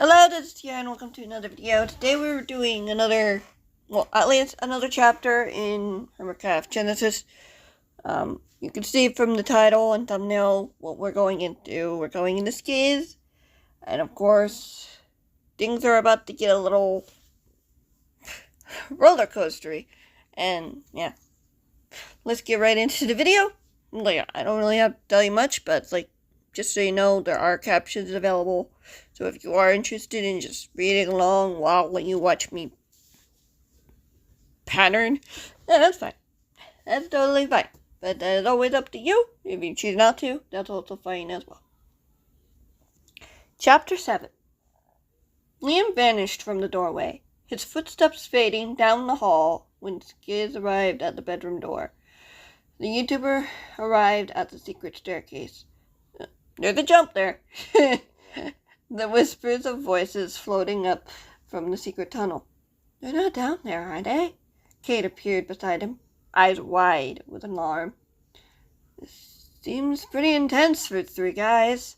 Hello, this is Tia, and welcome to another video. Today we're doing another chapter in Hermitcraft Genesis. You can see from the title and thumbnail what we're going into. We're going into Skizz, and of course, things are about to get a little roller coastery. And yeah, let's get right into the video. I don't really have to tell you much, but just so you know, there are captions available. So if you are interested in just reading along while you watch me pattern, then that's fine. That's totally fine. But that is always up to you. If you choose not to, that's also fine as well. Chapter 7. Liam vanished from the doorway, his footsteps fading down the hall when Skizz arrived at the bedroom door. The YouTuber arrived at the secret staircase. There's a jump there. The whispers of voices floating up from the secret tunnel. They're not down there, are they? Kate appeared beside him, eyes wide with alarm. This seems pretty intense for 3 guys,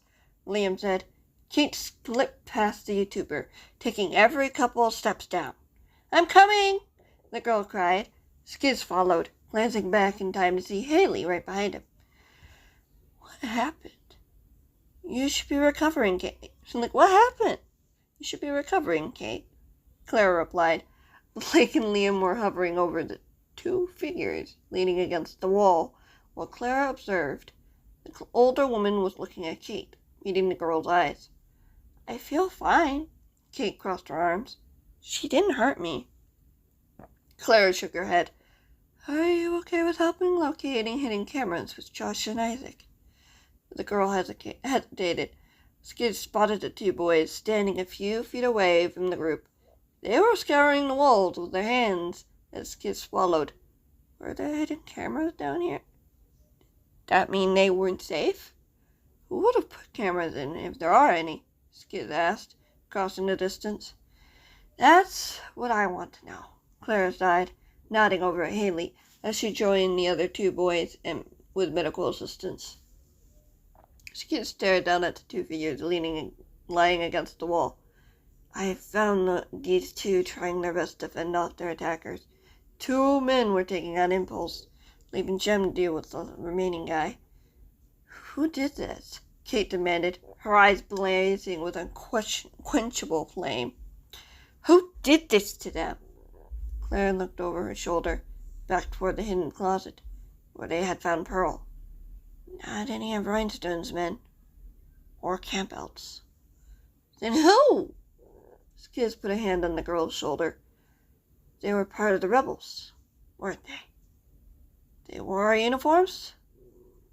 Liam said. Kate slipped past the YouTuber, taking every couple of steps down. I'm coming, the girl cried. Skizz followed, glancing back in time to see Haley right behind him. What happened? You should be recovering, Kate. What happened? You should be recovering, Kate, Clara replied. Blake and Liam were hovering over the 2 figures leaning against the wall, while Clara observed. The older woman was looking at Kate, meeting the girl's eyes. I feel fine, Kate crossed her arms. She didn't hurt me. Clara shook her head. Are you okay with helping locating hidden cameras with Josh and Isaac? The girl hesitated. Skizz spotted the 2 boys standing a few feet away from the group. They were scouring the walls with their hands as Skizz swallowed. Were there hidden cameras down here? That mean they weren't safe? Who would have put cameras in if there are any? Skizz asked, crossing the distance. That's what I want to know, Clara sighed, nodding over at Haley as she joined the other 2 boys and with medical assistance. Skizz stared down at the 2 figures lying against the wall. I found these 2 trying their best to fend off their attackers. 2 men were taking on impulse, leaving Jem to deal with the remaining guy. Who did this? Kate demanded, her eyes blazing with unquenchable flame. Who did this to them? Clara looked over her shoulder, back toward the hidden closet, where they had found Pearl. Not any of Rhinestone's men, or Campbell's. Then who? Skizz put a hand on the girl's shoulder. They were part of the rebels, weren't they? They wore our uniforms,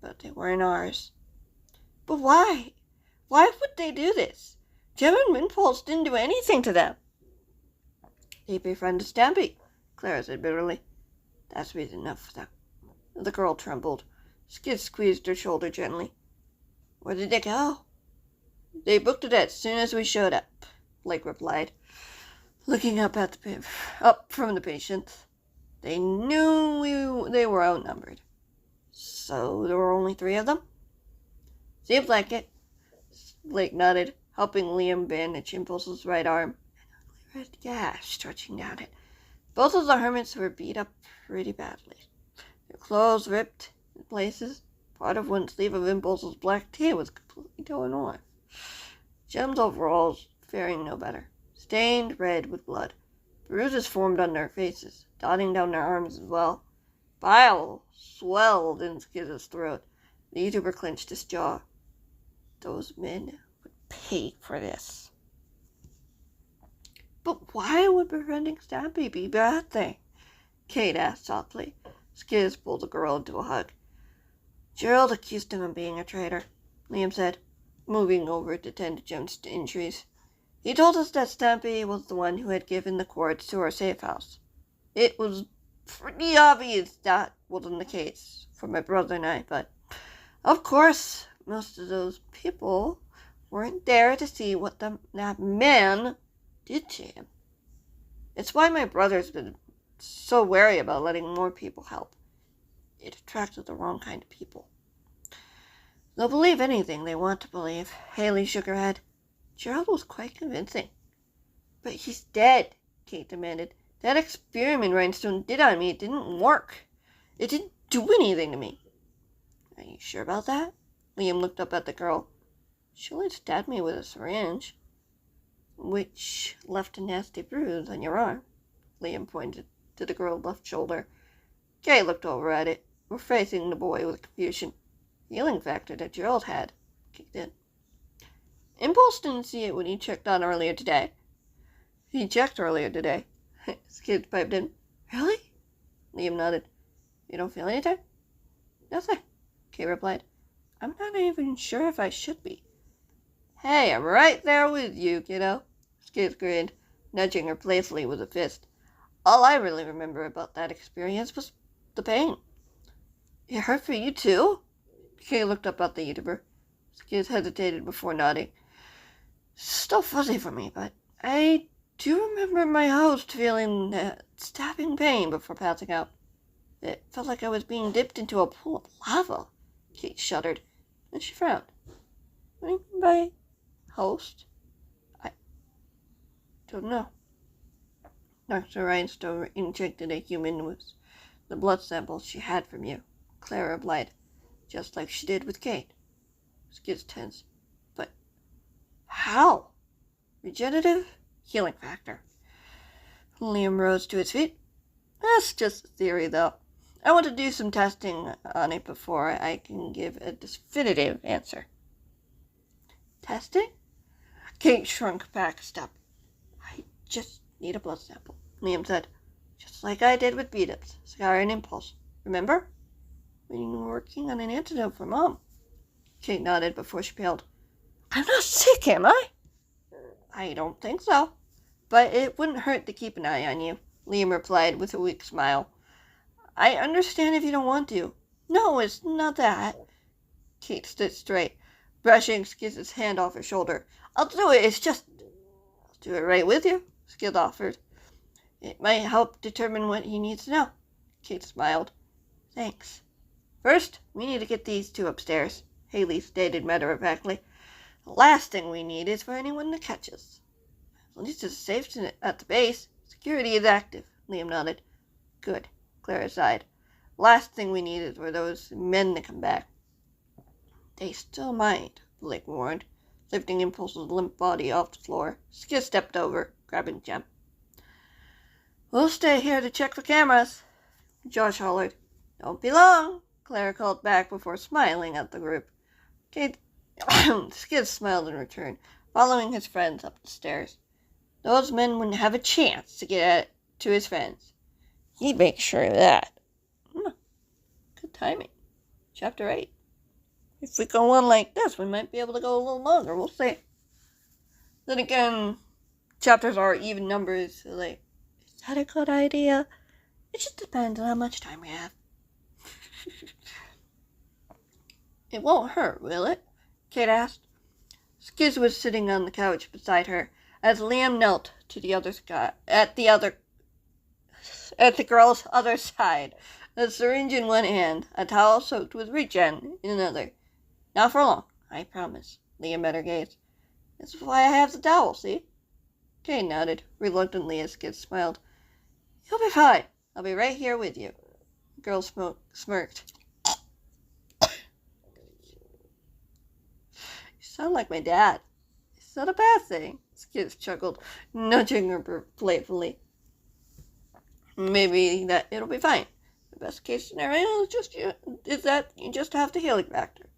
but they weren't ours. But why? Why would they do this? Jem and Impulse didn't do anything to them. They befriended Stampy, Clara said bitterly. That's reason enough for them. The girl trembled. Skizz squeezed her shoulder gently. Where did they go? They booked it as soon as we showed up, Blake replied, looking up from the patients. They knew they were outnumbered. So there were only 3 of them? Seems like it. Blake nodded, helping Liam bandage Impulse's right arm. An ugly red gash stretching down it. Both of the hermits were beat up pretty badly. Their clothes ripped in places. Part of one sleeve of Impulse's black tee was completely torn off. Jem's overalls faring no better, stained red with blood. Bruises formed on their faces, dotting down their arms as well. Bile swelled in Skizz's throat. The YouTuber clenched his jaw. Those men would pay for this. But why would befriending Stampy be a bad thing? Kate asked softly. Skizz pulled the girl into a hug. Gerald accused him of being a traitor, Liam said, moving over to tend to Jem's injuries. He told us that Stampy was the one who had given the cords to our safe house. It was pretty obvious that wasn't the case for my brother and I, but of course, most of those people weren't there to see what that man did to him. It's why my brother's been so wary about letting more people help. It attracted the wrong kind of people. They'll believe anything they want to believe. Haley shook her head. Gerald was quite convincing. But he's dead, Kate demanded. That experiment Rhinestone did on me, it didn't work. It didn't do anything to me. Are you sure about that? Liam looked up at the girl. She only stabbed me with a syringe, which left a nasty bruise on your arm. Liam pointed to the girl's left shoulder. Kate looked over at it, facing the boy with confusion. The healing factor that Gerald had kicked in. Impulse didn't see it when he checked earlier today. Skizz piped in. Really? Liam nodded. You don't feel anything? Nothing, Kate replied. I'm not even sure if I should be. Hey, I'm right there with you, kiddo. Skizz grinned, nudging her playfully with a fist. All I really remember about that experience was the pain. It hurt for you too? Kate looked up at the YouTuber. Skizz hesitated before nodding. Still fuzzy for me, but I do remember my host feeling that stabbing pain before passing out. It felt like I was being dipped into a pool of lava. Kate shuddered, and she frowned. What do you mean by host? I don't know. Dr. Rhinestone injected a human with the blood sample she had from you, Clara replied, just like she did with Kate. Skizz tensed. But how? Regenerative? Healing factor. Liam rose to his feet. That's just a theory, though. I want to do some testing on it before I can give a definitive answer. Testing? Kate shrunk back a step. I just need a blood sample, Liam said. Just like I did with beat-ups, Scar and Impulse. Remember? When you were working on an antidote for Mom. Kate nodded before she paled. I'm not sick, am I? I don't think so. But it wouldn't hurt to keep an eye on you, Liam replied with a weak smile. I understand if you don't want to. No, it's not that. Kate stood straight, brushing Skizz's hand off her shoulder. I'll do it, I'll do it right with you, Skizz offered. It might help determine what he needs to know. Kate smiled. Thanks. First, we need to get these two upstairs, Haley stated matter-of-factly. The last thing we need is for anyone to catch us. At least it's safe at the base. Security is active, Liam nodded. Good, Clara sighed. Last thing we need is for those men to come back. They still might, Blake warned, lifting Impulse's limp body off the floor. Skizz stepped over, grabbing Jem. We'll stay here to check for cameras, Josh hollered. Don't be long, Clara called back before smiling at the group. Skizz smiled in return, following his friends up the stairs. Those men wouldn't have a chance to get to his friends. He'd make sure of that. Good timing. Chapter 8. If we go on like this, we might be able to go a little longer. We'll see. Then again, chapters are even numbers. So is that a good idea? It just depends on how much time we have. It won't hurt, will it? Kate asked. Skizz was sitting on the couch beside her as Liam knelt to the other sky at the girl's other side, a syringe in one hand, a towel soaked with regen in another. Not for long, I promise. Liam met her gaze. That's why I have the towel, see? Kate nodded reluctantly as Skizz smiled. You'll be fine. I'll be right here with you. The girl smirked. You sound like my dad. It's not a bad thing, Skizz chuckled, nudging her playfully. Maybe that it'll be fine. The best case scenario is that you just have the healing factor.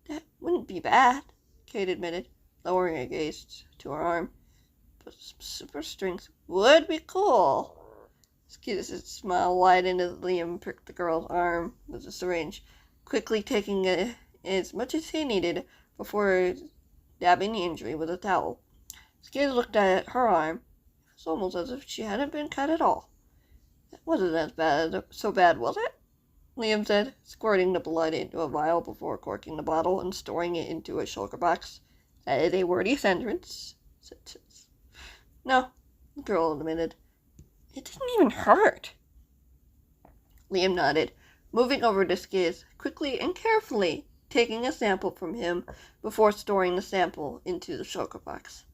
That wouldn't be bad, Kate admitted, lowering her gaze to her arm. But super strength would be cool. Skizz's smile widened as Liam pricked the girl's arm with the syringe, quickly taking as much as he needed before dabbing the injury with a towel. Skizz looked at her arm. It was almost as if she hadn't been cut at all. That wasn't so bad, was it? Liam said, squirting the blood into a vial before corking the bottle and storing it into a shulker box. That is a wordy sentence. No, the girl admitted. It didn't even hurt. Liam nodded, moving over to Skizz quickly and carefully, taking a sample from him before storing the sample into the shulker box.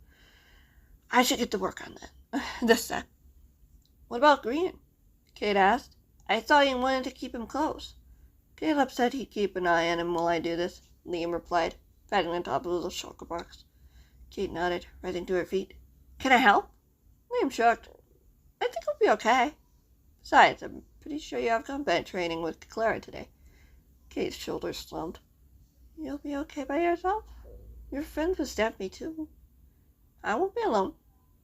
I should get to work on that. This time. What about Green? Kate asked. I thought you wanted to keep him close. Caleb said he'd keep an eye on him while I do this, Liam replied, patting the top of the shulker box. Kate nodded, rising to her feet. Can I help? Liam shrugged. I think I'll be okay. Besides, I'm pretty sure you have combat training with Clara today. Kate's shoulders slumped. You'll be okay by yourself? Your friends will stab me too. I won't be alone.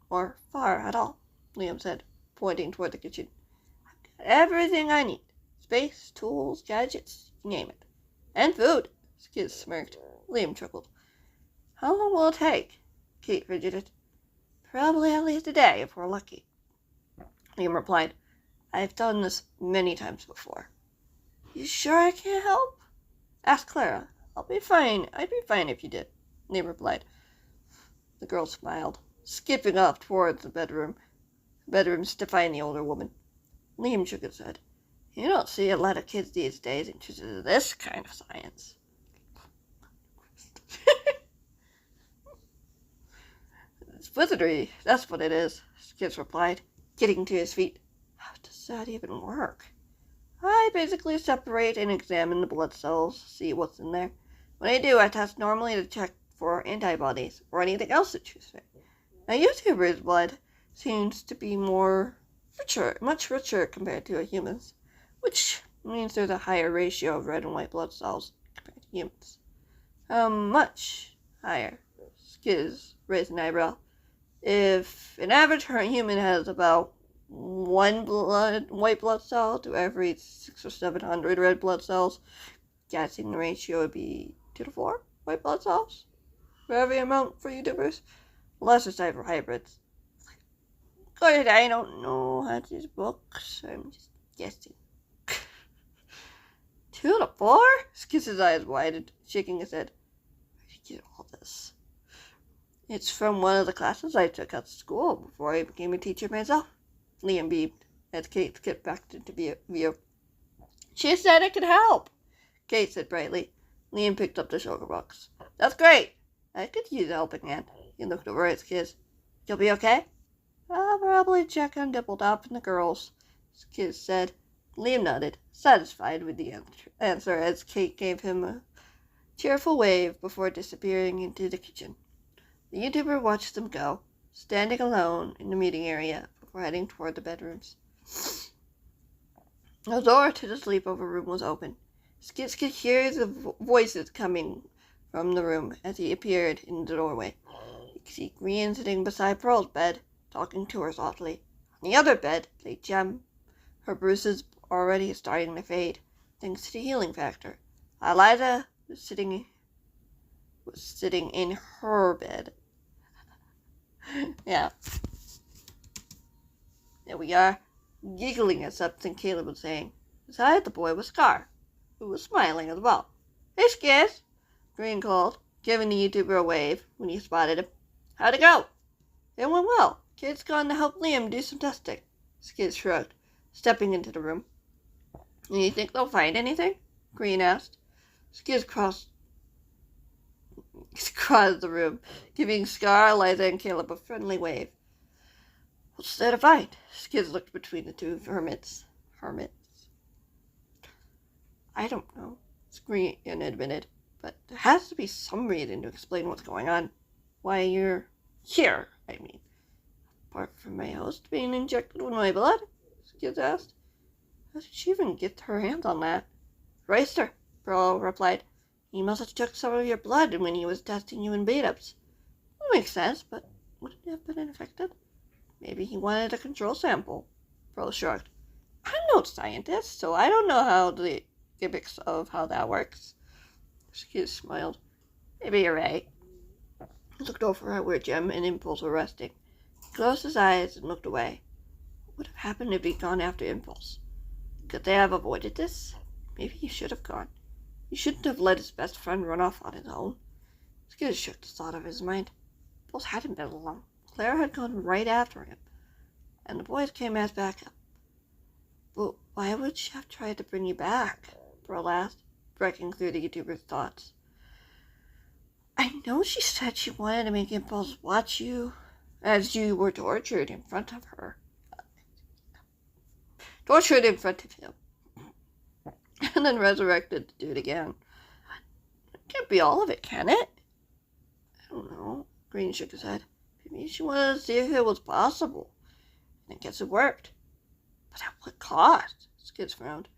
Or far at all, Liam said, pointing toward the kitchen. I've got everything I need. Space, tools, gadgets, you name it. And food, Skizz smirked. Liam chuckled. How long will it take? Kate fidgeted. Probably at least a day if we're lucky. Liam replied. I've done this many times before. You sure I can't help? Asked Clara. I'll be fine. I'd be fine if you did, Liam replied. The girl smiled, skipping off towards the bedrooms to find the older woman. Liam shook his head. You don't see a lot of kids these days interested in this kind of science. It's wizardry, that's what it is, Skizz replied, getting to his feet. How does that even work? I basically separate and examine the blood cells, see what's in there. When I do, I test normally to check for antibodies or anything else that you say. A YouTuber's blood seems to be much richer compared to a human's, which means there's a higher ratio of red and white blood cells compared to humans. Much higher. Skizz raised an eyebrow. If an average human has about one white blood cell to every 600 or 700 red blood cells, guessing the ratio would be 2 to 4 white blood cells for every amount for YouTubers. Lesser side for hybrids. Granted, I don't know how to use books. I'm just guessing. 2 to 4? Skizz's eyes widened, shaking his head. Where did you get all this? It's from one of the classes I took at school before I became a teacher myself. Liam beamed as Kate skipped back into view. She said I could help, Kate said brightly. Liam picked up the shulker box. That's great. I could use a helping hand. He looked over at Skizz. You'll be okay? I'll probably check on Dippledop and the girls, Skizz said. Liam nodded, satisfied with the answer as Kate gave him a cheerful wave before disappearing into the kitchen. The YouTuber watched them go, standing alone in the meeting area before heading toward the bedrooms. The door to the sleepover room was open. Skizz could hear the voices coming from the room as he appeared in the doorway. He could see Green sitting beside Pearl's bed, talking to her softly. On the other bed lay Gem, her bruises already starting to fade, thanks to the healing factor. Eliza was sitting in her bed. Yeah. There we are, giggling at something Caleb was saying. Beside the boy was Scar, who was smiling as well. Hey, Skizz, Green called, giving the YouTuber a wave when he spotted him. How'd it go? It went well. Kid's gone to help Liam do some testing. Skizz shrugged, stepping into the room. You think they'll find anything? Green asked. Skizz crossed the room, giving Scar, Eliza, and Caleb a friendly wave. What's there to find? Skizz looked between the two hermits. I don't know, Green admitted, but there has to be some reason to explain what's going on. Why you're here, I mean. Apart from my host being injected with my blood? Skizz asked. How did she even get her hands on that? Racer, Pearl replied. He must have took some of your blood when he was testing you in beat-ups. That makes sense, but wouldn't he have been infected? Maybe he wanted a control sample. Pearl shrugged. I'm no scientist, so I don't know how the gimmicks of how that works. Skizz smiled. Maybe you're right. He looked over at where Gem and Impulse were resting. He closed his eyes and looked away. What would have happened if he'd gone after Impulse? Could they have avoided this? Maybe he should have gone. He shouldn't have let his best friend run off on his own. Skizz shook the thought of his mind. Impulse hadn't been alone. Clara had gone right after him, and the boys came as backup. But why would she have tried to bring you back? Pearl asked. breaking through the YouTuber's thoughts. I know she said she wanted to make Impulse watch you as you were tortured in front of her. Tortured in front of him. And then resurrected to do it again. It can't be all of it, can it? I don't know. Green shook his head. Maybe she wanted to see if it was possible. And I guess it worked. But at what cost? Skizz frowned.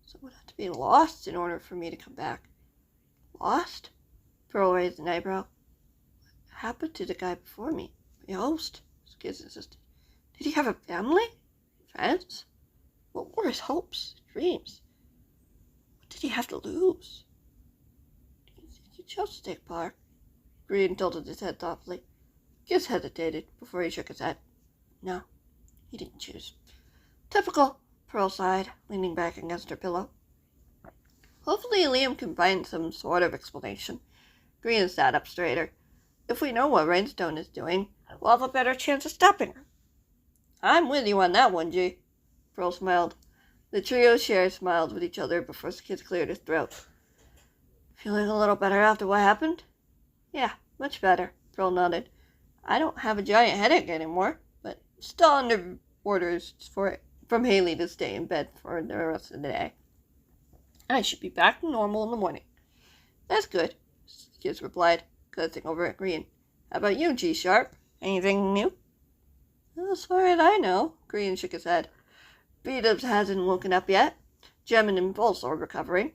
So it would have to be lost in order for me to come back. Lost? Pearl raised an eyebrow. What happened to the guy before me? My host? Skizz insisted. Did he have a family? Friends? What were his hopes? Dreams? What did he have to lose? You chose to take part. Green tilted his head thoughtfully. Skizz hesitated before he shook his head. No, he didn't choose. Typical, Pearl sighed, leaning back against her pillow. Hopefully Liam can find some sort of explanation. Green sat up straighter. If we know what Rainstone is doing, we'll have a better chance of stopping her. I'm with you on that one, G. Pearl smiled. The trio shared smiles with each other before Skizz cleared his throat. Feeling a little better after what happened? Yeah, much better, Pearl nodded. I don't have a giant headache anymore, but still under orders from Haley to stay in bed for the rest of the day. I should be back to normal in the morning. That's good, Skizz replied, glancing over at Green. How about you, G-Sharp? Anything new? As far as I know, Green shook his head. B-Dubs hasn't woken up yet. Gem and Impulse are recovering.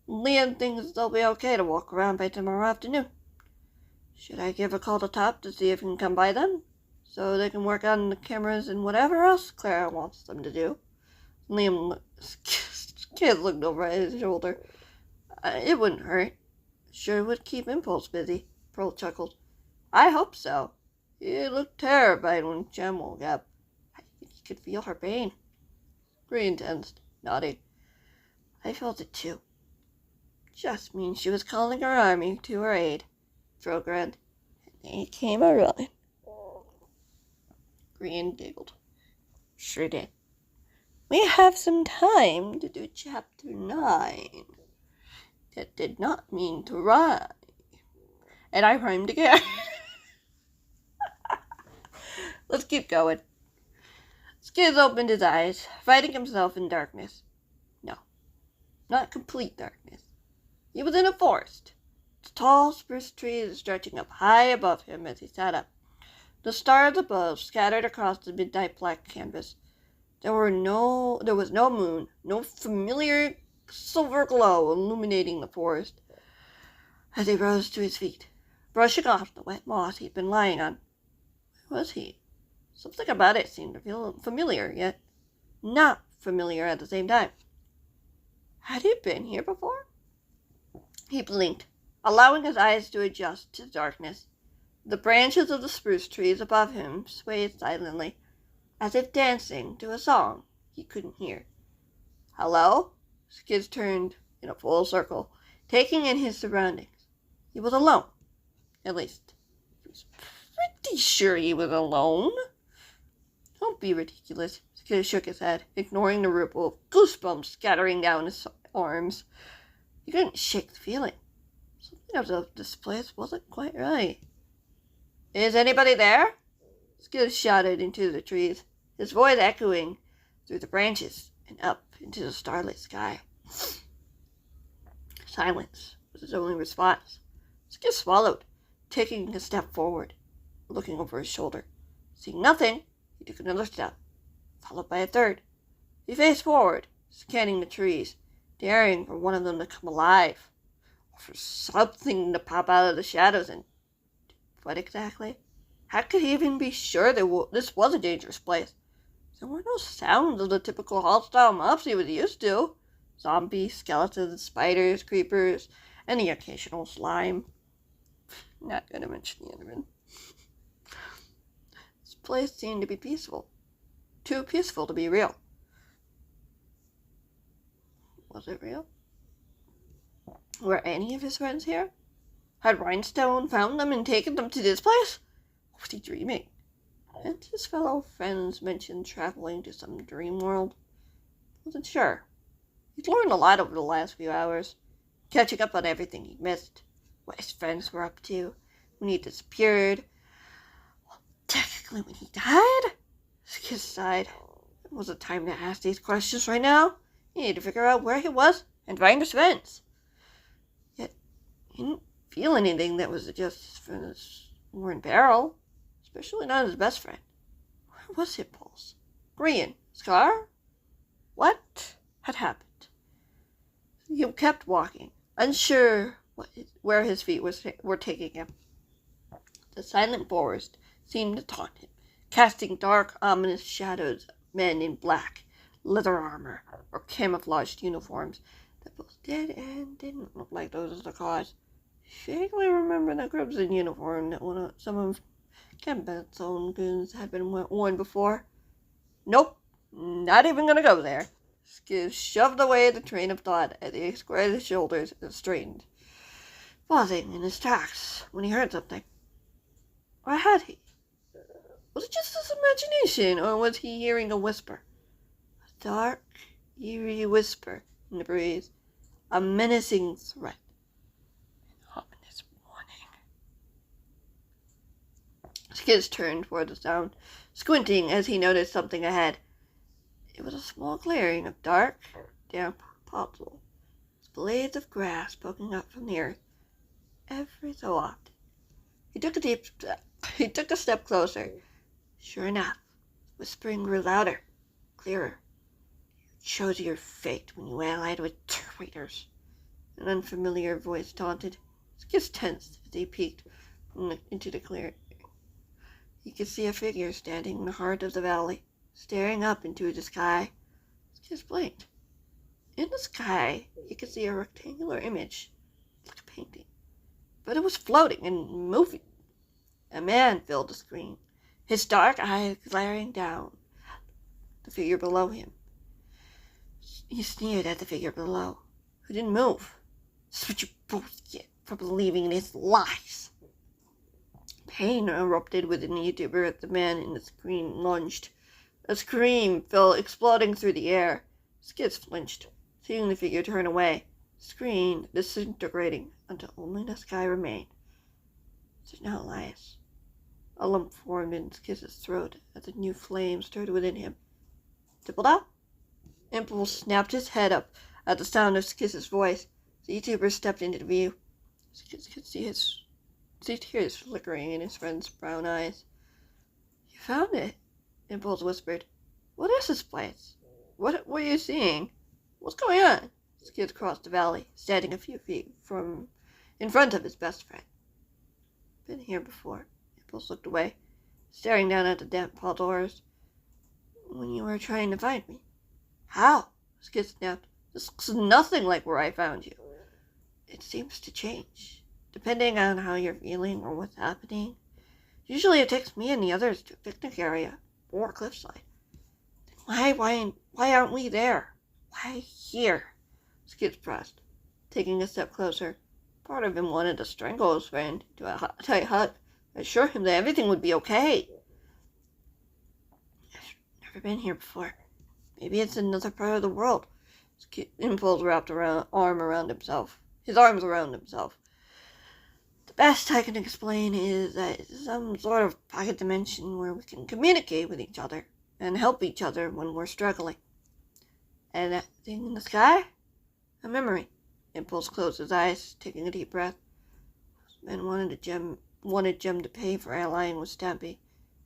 Liam thinks they'll be okay to walk around by tomorrow afternoon. Should I give a call to Top to see if he can come by then? So they can work on the cameras and whatever else Clara wants them to do. Skizz looked over at his shoulder. It wouldn't hurt. Sure would keep Impulse busy, Pearl chuckled. I hope so. He looked terrified when Gem woke up. I think he could feel her pain. Green tensed, nodding. I felt it too. Just means she was calling her army to her aid. Pearl grinned. And they came a-running. Green giggled. Sure did. We have some time to do chapter 9. That did not mean to rhyme. And I rhymed again. Let's keep going. Skizz opened his eyes, fighting himself in darkness. No, not complete darkness. He was in a forest. The tall spruce trees stretching up high above him as he sat up. The stars above scattered across the midnight black canvas. There was no moon, no familiar silver glow illuminating the forest. As he rose to his feet, brushing off the wet moss he'd been lying on. Where was he? Something about it seemed to feel familiar, yet not familiar at the same time. Had he been here before? He blinked, allowing his eyes to adjust to the darkness. The branches of the spruce trees above him swayed silently, as if dancing to a song he couldn't hear. Hello? Skizz turned in a full circle, taking in his surroundings. He was alone. At least, he was pretty sure he was alone. Don't be ridiculous, Skizz shook his head, ignoring the ripple of goosebumps scattering down his arms. He couldn't shake the feeling. Something about this place wasn't quite right. Is anybody there? Skizz shouted into the trees, his voice echoing through the branches and up into the starlit sky. Silence was his only response. Skizz swallowed, taking a step forward, looking over his shoulder. Seeing nothing, he took another step, followed by a third. He faced forward, scanning the trees, daring for one of them to come alive, or for something to pop out of the shadows and... What exactly? How could he even be sure that this was a dangerous place? There were no sounds of the typical hostile mobs he was used to. Zombies, skeletons, spiders, creepers, and the occasional slime. Not going to mention the Enderman. This place seemed to be peaceful. Too peaceful to be real. Was it real? Were any of his friends here? Had Rhinestone found them and taken them to this place? Or was he dreaming? Hadn't his fellow friends mentioned traveling to some dream world? Wasn't sure. He'd learned a lot over the last few hours. catching up on everything he missed, what his friends were up to, when he disappeared. Well, technically when he died? Skizz sighed. It wasn't time to ask these questions right now. He needed to figure out where he was and find his friends. Yet, he didn't feel anything that was just from his worn barrel, especially not his best friend. Where was Impulse? Green? Scar? What had happened? He kept walking, unsure where his feet were taking him. The silent forest seemed to taunt him, casting dark, ominous shadows of men in black, leather armor, or camouflaged uniforms that both did and didn't look like those of the cause. He vaguely remembered the crimson uniform that some of Gambit's own goons had been worn before. Nope, not even gonna go there. Skizz shoved away the train of thought as he squared his shoulders and straightened, pausing in his tracks when he heard something. Or had he? Was it just his imagination, or was he hearing a whisper? A dark, eerie whisper in the breeze. A menacing threat. An ominous warning. Skizz turned toward the sound, squinting as he noticed something ahead. It was a small clearing of dark, damp podzol, with blades of grass poking up from the earth every so often. He took a step closer. Sure enough, whispering grew louder, clearer. You chose your fate when you allied with traitors. An unfamiliar voice taunted. Skizz tensed as he peeked into the clearing. He could see a figure standing in the heart of the valley, staring up into the sky. Skizz blinked. In the sky, he could see a rectangular image, like a painting, but it was floating and moving. A man filled the screen, his dark eyes glaring down the figure below him. He sneered at the figure below, who didn't move. This is what you both get for believing in his lies. Pain erupted within the YouTuber as the man in the screen lunged. A scream fell exploding through the air. Skizz flinched, seeing the figure turn away, the screen disintegrating until only the sky remained. It did not Elias. A lump formed in Skizz's throat as a new flame stirred within him. Tippled out? Impulse snapped his head up at the sound of Skizz's voice. The YouTuber stepped into view. Skizz could see tears flickering in his friend's brown eyes. You found it, Impulse whispered. What is this place? What were you seeing? What's going on? Skizz crossed the valley, standing a few feet in front of his best friend. Been here before. Impulse looked away, staring down at the damp doors. When you were trying to find me. How? Skizz snapped. This looks nothing like where I found you. It seems to change, depending on how you're feeling or what's happening. Usually it takes me and the others to a picnic area or a cliffside. Then why aren't we there? Why here? Skizz pressed, taking a step closer. Part of him wanted to strangle his friend to a tight hug, assure him that everything would be okay. I've never been here before. Maybe it's another part of the world. Impulse wrapped his arms around himself. The best I can explain is that it's some sort of pocket dimension where we can communicate with each other and help each other when we're struggling. And that thing in the sky? A memory. Impulse closed his eyes, taking a deep breath. Men wanted Jem to pay for allying with Stampy.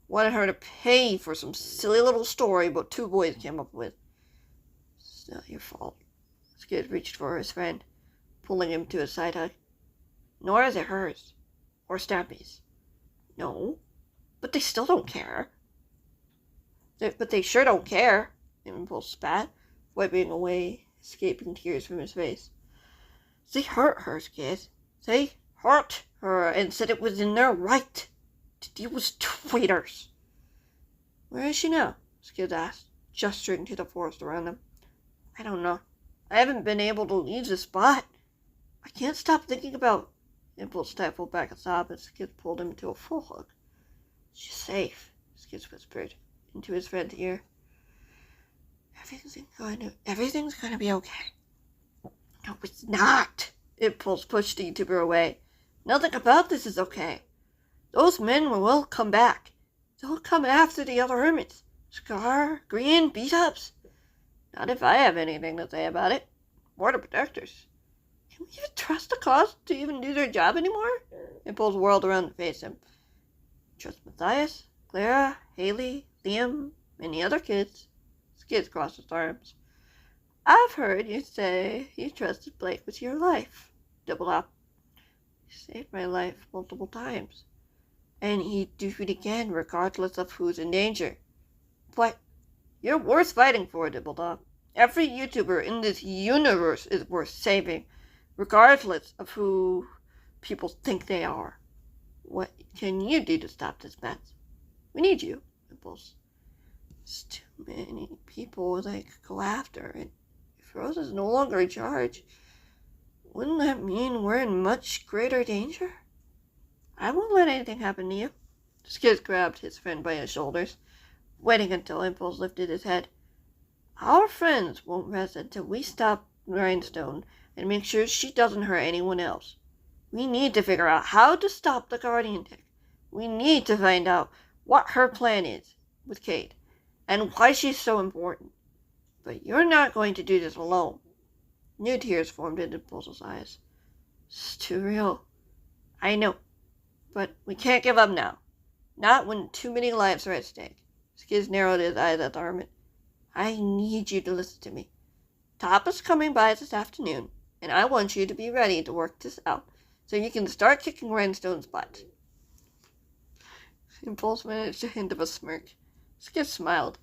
Wanted her to pay for some silly little story but two boys came up with. It's not your fault. Skizz reached for his friend, pulling him to a side hug. Nor is it hers. Or Stampy's. No. But they still don't care. But they sure don't care. Impulse spat, wiping away escaping tears from his face. They hurt her, Skizz. They hurt her and said it was in their right to deal with traitors. Where is she now? Skizz asked, gesturing to the forest around them. I don't know. I haven't been able to leave the spot. I can't stop thinking about... Impulse stifled back a sob as Skizz pulled him to a full hug. She's safe, Skizz whispered into his friend's ear. Everything's going to be okay. No, it's not, Impulse pushed the YouTuber away. Nothing about this is okay. Those men will come back. They'll come after the other hermits. Scar, Green, beat-ups. Not if I have anything to say about it. We're the protectors. Can we even trust the cause to even do their job anymore? Impulse whirled around to face him. Trust Matthias, Clara, Haley, Liam, and the other kids. Skizz crossed his arms. I've heard you say you trusted Blake with your life. Doubled up. He saved my life multiple times. And he'd do it again regardless of who's in danger. But you're worth fighting for, Dibbledop. Every YouTuber in this universe is worth saving, regardless of who people think they are. What can you do to stop this mess? We need you, Impulse. There's too many people they could go after, and if Rose is no longer in charge, wouldn't that mean we're in much greater danger? I won't let anything happen to you. Skizz grabbed his friend by his shoulders, waiting until Impulse lifted his head. Our friends won't rest until we stop Grindstone and make sure she doesn't hurt anyone else. We need to figure out how to stop the Guardian Tech. We need to find out what her plan is with Kate, and why she's so important. But you're not going to do this alone. New tears formed in Impulse's eyes. It's too real. I know. But we can't give up now. Not when too many lives are at stake. Skizz narrowed his eyes at the hermit. I need you to listen to me. Top is coming by this afternoon, and I want you to be ready to work this out, so you can start kicking Rhinestone's butt. Impulse managed a hint of a smirk. Skizz smiled,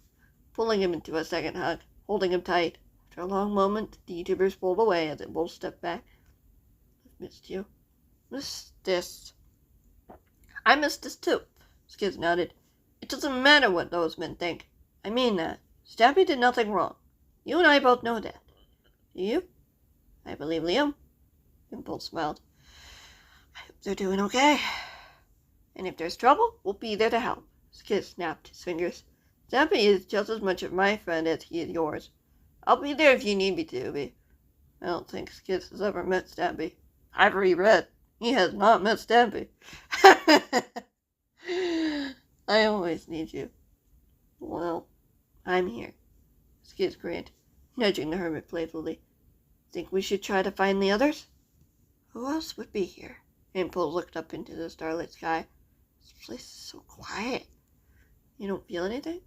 pulling him into a second hug, holding him tight. After a long moment, the YouTubers pulled away as Impulse stepped back. I've missed you. Missed this. I missed this too. Skizz nodded. It doesn't matter what those men think. I mean that. Stampy did nothing wrong. You and I both know that. Do you? I believe Liam. Impulse smiled. I hope they're doing okay. And if there's trouble, we'll be there to help. Skizz snapped his fingers. Stampy is just as much of my friend as he is yours. I'll be there if you need me to be. I don't think Skizz has ever met Stampy. I've reread. He has not met Stampy. I always need you. Well, I'm here. Skizz grinned, nudging the hermit playfully. Think we should try to find the others? Who else would be here? Impulse looked up into the starlit sky. This place is so quiet. You don't feel anything?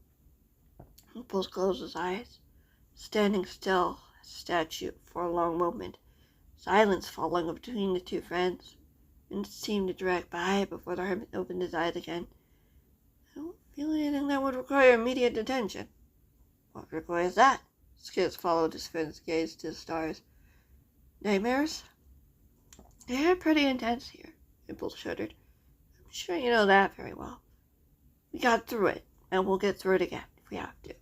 Impulse closed his eyes, standing still as a statue for a long moment, silence falling between the two friends. And it seemed to drag by before the hermit opened his eyes again. I don't feel anything that would require immediate attention. What requires that? Skizz followed his friend's gaze to the stars. Nightmares? They're pretty intense here, Impulse shuddered. I'm sure you know that very well. We got through it, and we'll get through it again if we have to,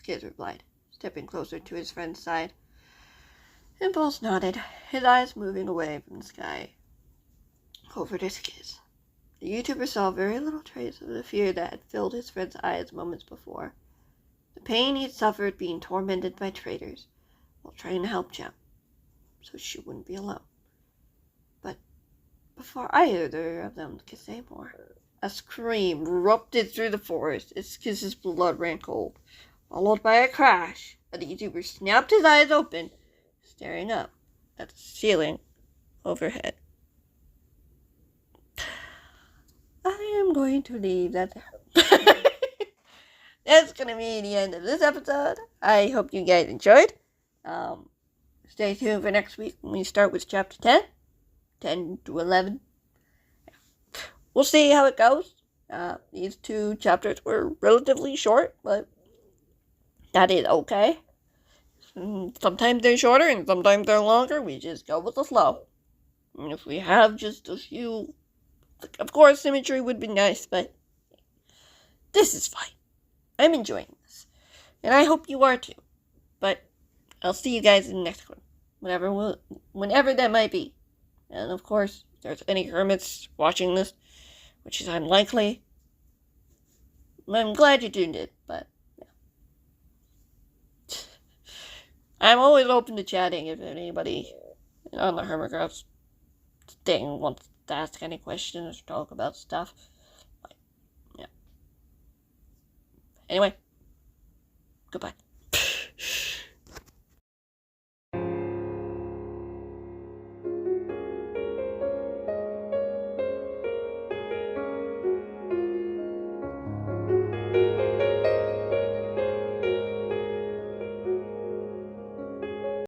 Skizz replied, stepping closer to his friend's side. Impulse nodded, his eyes moving away from the sky. Over to Skizz. The YouTuber saw very little trace of the fear that had filled his friend's eyes moments before. The pain he'd suffered being tormented by traitors while trying to help Jem, so she wouldn't be alone. But before either of them could say more, a scream erupted through the forest as Skizz's blood ran cold, followed by a crash, and the YouTuber snapped his eyes open, staring up at the ceiling overhead. I am going to leave that there. That's going to be the end of this episode. I hope you guys enjoyed. Stay tuned for next week when we start with chapter 10. 10 to 11. We'll see how it goes. These two chapters were relatively short, but that is okay. Sometimes they're shorter and sometimes they're longer. We just go with the flow. And if we have just a few... Of course, symmetry would be nice, but this is fine. I'm enjoying this. And I hope you are too. But I'll see you guys in the next one. Whenever that might be. And of course, if there's any hermits watching this, which is unlikely, I'm glad you tuned in, but yeah. I'm always open to chatting if anybody on the Hermitcraft thing wants to ask any questions or talk about stuff. Yeah. Anyway, goodbye.